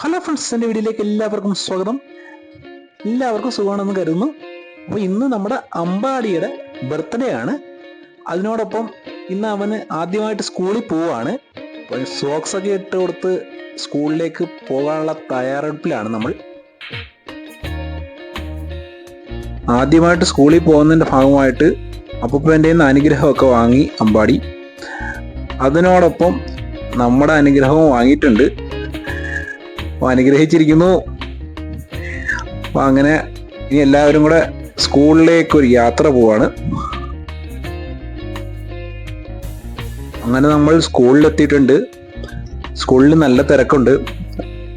Hello friends, എൻ്റെ വീഡിയോയിലേക്ക് എല്ലാവർക്കും സ്വാഗതം. എല്ലാവർക്കും സുഖമാണെന്ന് കരുതുന്നു. അപ്പോൾ ഇന്ന് നമ്മുടെ അമ്പാടിയുടെ ബർത്ത്ഡേ ആണ്. അതിനോടൊപ്പം ഇന്ന് അവന് ആദ്യമായിട്ട് സ്കൂളിൽ പോവുകയാണ്. അപ്പോൾ സോക്സ് ഒക്കെ ഇട്ട് കൊടുത്ത് സ്കൂളിലേക്ക് പോകാനുള്ള തയ്യാറെടുപ്പിലാണ് നമ്മൾ. ആദ്യമായിട്ട് സ്കൂളിൽ പോകുന്നതിൻ്റെ ഭാഗമായിട്ട് അപ്പൂപ്പൻ്റെ അനുഗ്രഹമൊക്കെ വാങ്ങി അമ്പാടി. അതിനോടൊപ്പം നമ്മുടെ അനുഗ്രഹവും വാങ്ങിയിട്ടുണ്ട്, അനുഗ്രഹിച്ചിരിക്കുന്നു. അപ്പോൾ അങ്ങനെ ഇനി എല്ലാവരും കൂടെ സ്കൂളിലേക്ക് ഒരു യാത്ര പോവാണ്. അങ്ങനെ നമ്മൾ സ്കൂളിലെത്തിയിട്ടുണ്ട്. സ്കൂളിൽ നല്ല തിരക്കുണ്ട്.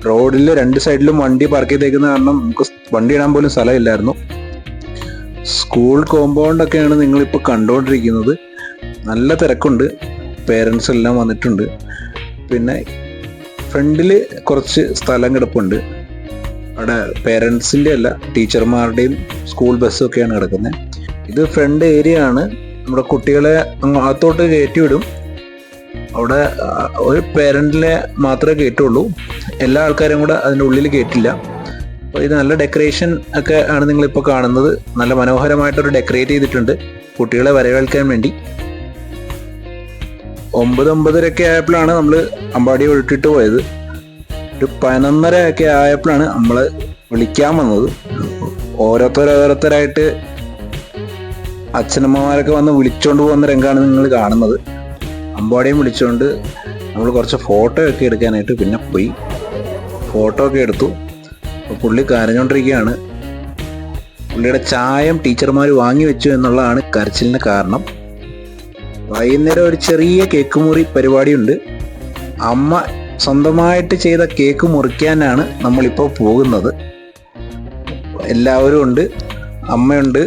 റോഡിൽ രണ്ട് സൈഡിലും വണ്ടി പാർക്ക് ചെയ്തേക്കുന്ന കാരണം നമുക്ക് വണ്ടി ഇടാൻ പോലും സ്ഥലമില്ലായിരുന്നു. സ്കൂൾ കോമ്പൗണ്ടൊക്കെയാണ് നിങ്ങളിപ്പോൾ കണ്ടുകൊണ്ടിരിക്കുന്നത്. നല്ല തിരക്കുണ്ട്. പേരൻസ് എല്ലാം വന്നിട്ടുണ്ട്. പിന്നെ ഫ്രണ്ടിൽ കുറച്ച് സ്ഥലം കിടപ്പുണ്ട്. അവിടെ പേരൻസിൻ്റെ അല്ല, ടീച്ചർമാരുടെയും സ്കൂൾ ബസ്സും ഒക്കെയാണ് കിടക്കുന്നത്. ഇത് ഫ്രണ്ട് ഏരിയ ആണ്. നമ്മുടെ കുട്ടികളെ അകത്തോട്ട് കയറ്റി വിടും. അവിടെ ഒരു പേരൻറ്റിനെ മാത്രമേ കയറ്റുള്ളൂ. എല്ലാ ആൾക്കാരും കൂടെ അതിൻ്റെ ഉള്ളിൽ കയറ്റില്ല. അപ്പോൾ ഇത് നല്ല ഡെക്കറേഷൻ ഒക്കെ ആണ് നിങ്ങളിപ്പോൾ കാണുന്നത്. നല്ല മനോഹരമായിട്ടൊരു ഡെക്കറേറ്റ് ചെയ്തിട്ടുണ്ട് കുട്ടികളെ വരവേൽക്കാൻ വേണ്ടി. 9:30 ആയപ്പോഴാണ് നമ്മൾ അമ്പാടിയെ വിട്ടിട്ട് പോയത്. ഒരു 11:30 ആയപ്പോഴാണ് നമ്മൾ വിളിക്കാൻ വന്നത്. ഓരോരുത്തരായിട്ട് അച്ഛനമ്മമാരൊക്കെ വന്ന് വിളിച്ചോണ്ട് പോകുന്ന രംഗമാണ് നിങ്ങൾ കാണുന്നത്. അമ്പാടിയും വിളിച്ചുകൊണ്ട് നമ്മൾ കുറച്ച് ഫോട്ടോ ഒക്കെ എടുക്കാനായിട്ട് പിന്നെ പോയി. ഫോട്ടോ ഒക്കെ എടുത്തു. അപ്പോൾ പുള്ളി കരഞ്ഞുകൊണ്ടിരിക്കുകയാണ്. പുള്ളിയുടെ ചായം ടീച്ചർമാർ വാങ്ങി വെച്ചു എന്നുള്ളതാണ് കരച്ചിലിന് കാരണം. വൈകുന്നേരം ഒരു ചെറിയ കേക്ക് മുറി പരിപാടിയുണ്ട്. അമ്മ സ്വന്തമായിട്ട് ചെയ്ത കേക്ക് മുറിക്കാനാണ് നമ്മളിപ്പോൾ പോകുന്നത്. എല്ലാവരും ഉണ്ട്. അമ്മയുണ്ട്,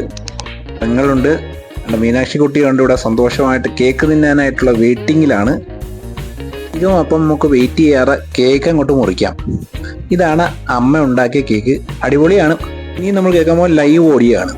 പെങ്ങളുണ്ട്, മീനാക്ഷി കുട്ടിയുണ്ട്. ഇവിടെ സന്തോഷമായിട്ട് കേക്ക് തിന്നാനായിട്ടുള്ള വെയിറ്റിങ്ങിലാണ്. ഇതും അപ്പം നമുക്ക് വെയിറ്റ് ചെയ്യാതെ കേക്ക് അങ്ങോട്ട് മുറിക്കാം. ഇതാണ് അമ്മ ഉണ്ടാക്കിയ കേക്ക്. അടിപൊളിയാണ്. ഇനി നമ്മൾ കേൾക്കുമ്പോൾ ലൈവ് ഓഡിയാണ്.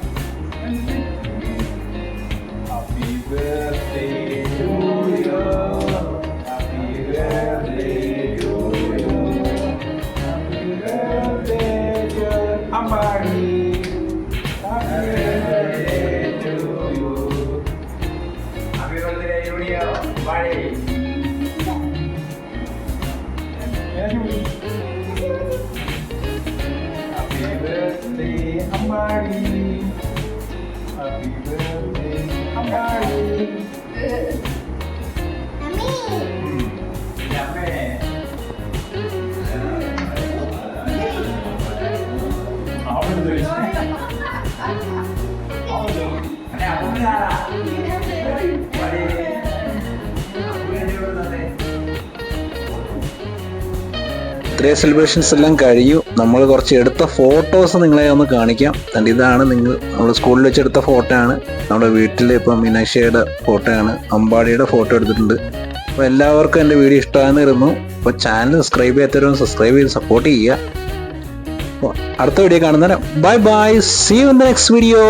ഇത്രയും സെലിബ്രേഷൻസ് എല്ലാം കഴിഞ്ഞു. നമ്മൾ കുറച്ച് എടുത്ത ഫോട്ടോസ് നിങ്ങളെ ഒന്ന് കാണിക്കാം. ഇതാണ് നമ്മൾ സ്കൂളിൽ വെച്ചെടുത്ത ഫോട്ടോ ആണ്. നമ്മുടെ വീട്ടിൽ ഇപ്പം മീനാക്ഷിയുടെ ഫോട്ടോ ആണ്. അമ്പാടിയുടെ ഫോട്ടോ എടുത്തിട്ടുണ്ട്. അപ്പോൾ എല്ലാവർക്കും എൻ്റെ വീഡിയോ ഇഷ്ടമായിരുന്നു. അപ്പോൾ ചാനൽ സബ്സ്ക്രൈബ് ചെയ്യാത്തവരും സബ്സ്ക്രൈബ് ചെയ്ത് സപ്പോർട്ട് ചെയ്യുക. അപ്പോൾ അടുത്ത വീഡിയോ കാണുന്നവരെ bye bye. See you in the next video.